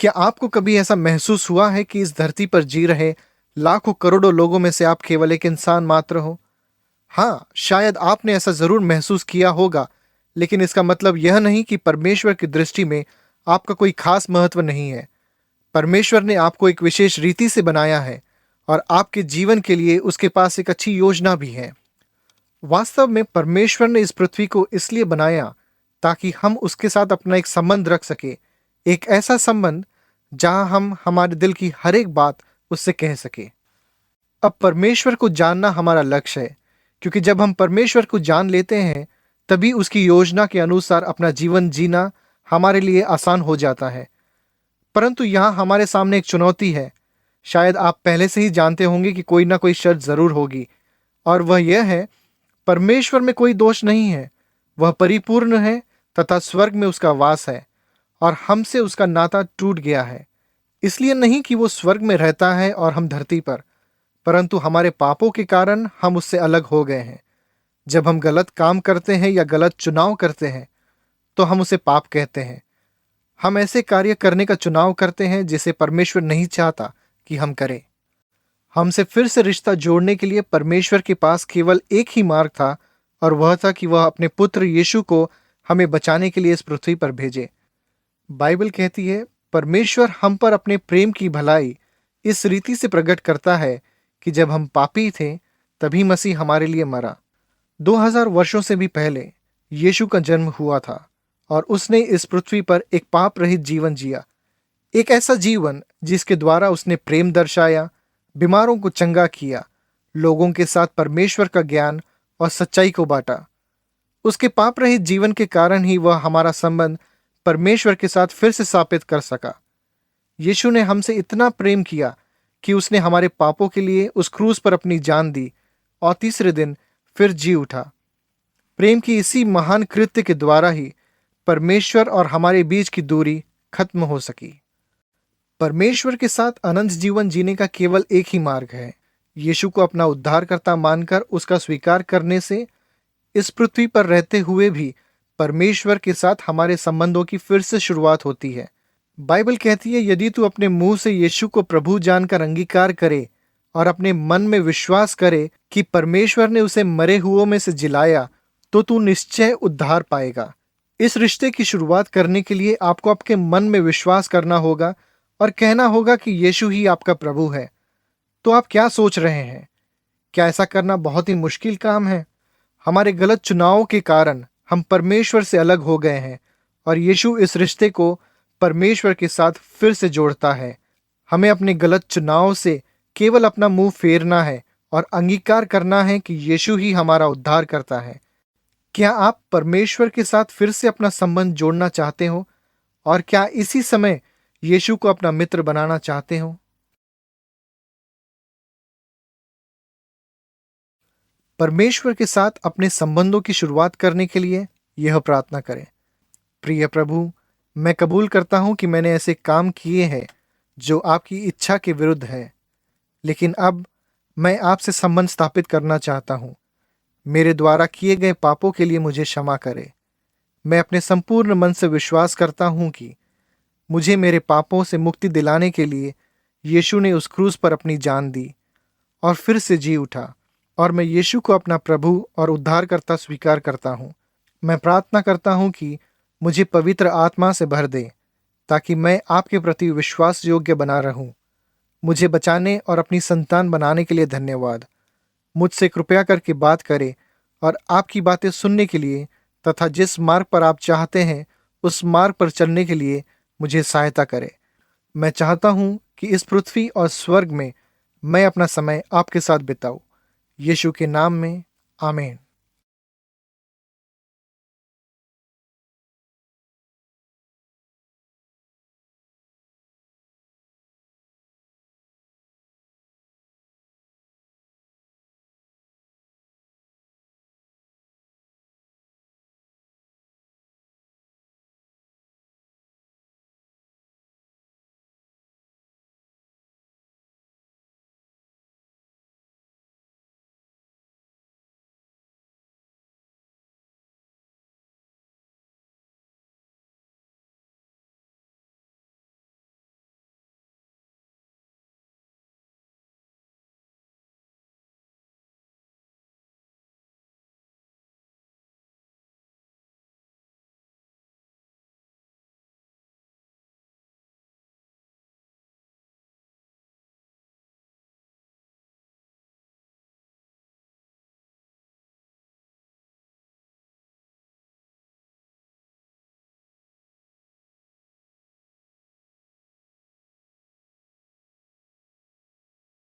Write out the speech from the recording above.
क्या आपको कभी ऐसा महसूस हुआ है कि इस धरती पर जी रहे लाखों करोड़ों लोगों में से आप केवल एक इंसान मात्र हो? हाँ, शायद आपने ऐसा जरूर महसूस किया होगा, लेकिन इसका मतलब यह नहीं कि परमेश्वर की दृष्टि में आपका कोई खास महत्व नहीं है। परमेश्वर ने आपको एक विशेष रीति से बनाया है और आपके जीवन के लिए उसके पास एक अच्छी योजना भी है। वास्तव में परमेश्वर ने इस पृथ्वी को इसलिए बनाया ताकि हम उसके साथ अपना एक संबंध रख सके, एक ऐसा संबंध जहां हम हमारे दिल की हर एक बात उससे कह सके। अब परमेश्वर को जानना हमारा लक्ष्य है, क्योंकि जब हम परमेश्वर को जान लेते हैं तभी उसकी योजना के अनुसार अपना जीवन जीना हमारे लिए आसान हो जाता है। परंतु यहाँ हमारे सामने एक चुनौती है। शायद आप पहले से ही जानते होंगे कि कोई ना कोई शर्त जरूर होगी, और वह यह है, परमेश्वर में कोई दोष नहीं है। वह परिपूर्ण है तथा स्वर्ग में उसका वास है, और हमसे उसका नाता टूट गया है। इसलिए नहीं कि वो स्वर्ग में रहता है और हम धरती पर, परंतु हमारे पापों के कारण हम उससे अलग हो गए हैं। जब हम गलत काम करते हैं या गलत चुनाव करते हैं तो हम उसे पाप कहते हैं। हम ऐसे कार्य करने का चुनाव करते हैं जिसे परमेश्वर नहीं चाहता कि हम करें। हमसे फिर से रिश्ता जोड़ने के लिए परमेश्वर के पास केवल एक ही मार्ग था, और वह था कि वह अपने पुत्र यीशु को हमें बचाने के लिए इस पृथ्वी पर भेजे। बाइबल कहती है, परमेश्वर हम पर अपने प्रेम की भलाई इस रीति से प्रकट करता है कि जब हम पापी थे तभी मसीह हमारे लिए मरा। 2000 वर्षों से भी पहले यीशु का जन्म हुआ था, और उसने इस पृथ्वी पर एक पाप रहित जीवन जिया। एक ऐसा जीवन जिसके द्वारा उसने प्रेम दर्शाया, बीमारों को चंगा किया, लोगों के साथ परमेश्वर का ज्ञान और सच्चाई को बांटा। उसके पाप रहित जीवन के कारण ही वह हमारा संबंध परमेश्वर के साथ फिर से स्थापित कर सका। यीशु ने हमसे इतना प्रेम किया कि उसने हमारे पापों के लिए उस क्रूस पर अपनी जान दी और तीसरे दिन फिर जी उठा। प्रेम की इसी महान कृत्य के द्वारा ही परमेश्वर और हमारे बीच की दूरी खत्म हो सकी। परमेश्वर के साथ अनंत जीवन जीने का केवल एक ही मार्ग है, यीशु को अपना उद्धारकर्ता मानकर उसका स्वीकार करने से इस पृथ्वी पर रहते हुए भी परमेश्वर के साथ हमारे संबंधों की फिर से शुरुआत होती है। बाइबल कहती है, यदि तू अपने मुंह से यीशु को प्रभु जानकर अंगीकार करे और अपने मन में विश्वास करे कि परमेश्वर ने उसे मरे हुओं में से जिलाया, तो तू निश्चय उद्धार पाएगा। इस रिश्ते की शुरुआत करने के लिए आपको आपके मन में विश्वास करना होगा और कहना होगा कि यीशु ही आपका प्रभु है। तो आप क्या सोच रहे हैं? क्या ऐसा करना बहुत ही मुश्किल काम है? हमारे गलत चुनावों के कारण हम परमेश्वर से अलग हो गए हैं, और यीशु इस रिश्ते को परमेश्वर के साथ फिर से जोड़ता है। हमें अपने गलत चुनाव से केवल अपना मुंह फेरना है और अंगीकार करना है कि यीशु ही हमारा उद्धार करता है। क्या आप परमेश्वर के साथ फिर से अपना संबंध जोड़ना चाहते हो? और क्या इसी समय यीशु को अपना मित्र बनाना चाहते हो? परमेश्वर के साथ अपने संबंधों की शुरुआत करने के लिए यह प्रार्थना करें। प्रिय प्रभु, मैं कबूल करता हूं कि मैंने ऐसे काम किए हैं जो आपकी इच्छा के विरुद्ध है, लेकिन अब मैं आपसे संबंध स्थापित करना चाहता हूं। मेरे द्वारा किए गए पापों के लिए मुझे क्षमा करें। मैं अपने संपूर्ण मन से विश्वास करता हूं कि मुझे मेरे पापों से मुक्ति दिलाने के लिए यीशु ने उस क्रूस पर अपनी जान दी और फिर से जी उठा, और मैं यीशु को अपना प्रभु और उद्धारकर्ता स्वीकार करता हूँ। मैं प्रार्थना करता हूँ कि मुझे पवित्र आत्मा से भर दे, ताकि मैं आपके प्रति विश्वास योग्य बना रहूं। मुझे बचाने और अपनी संतान बनाने के लिए धन्यवाद। मुझसे कृपया करके बात करें और आपकी बातें सुनने के लिए तथा जिस मार्ग पर आप चाहते हैं उस मार्ग पर चलने के लिए मुझे सहायता करें। मैं चाहता हूँ कि इस पृथ्वी और स्वर्ग में मैं अपना समय आपके साथ बिताऊं। यीशु के नाम में, आमीन।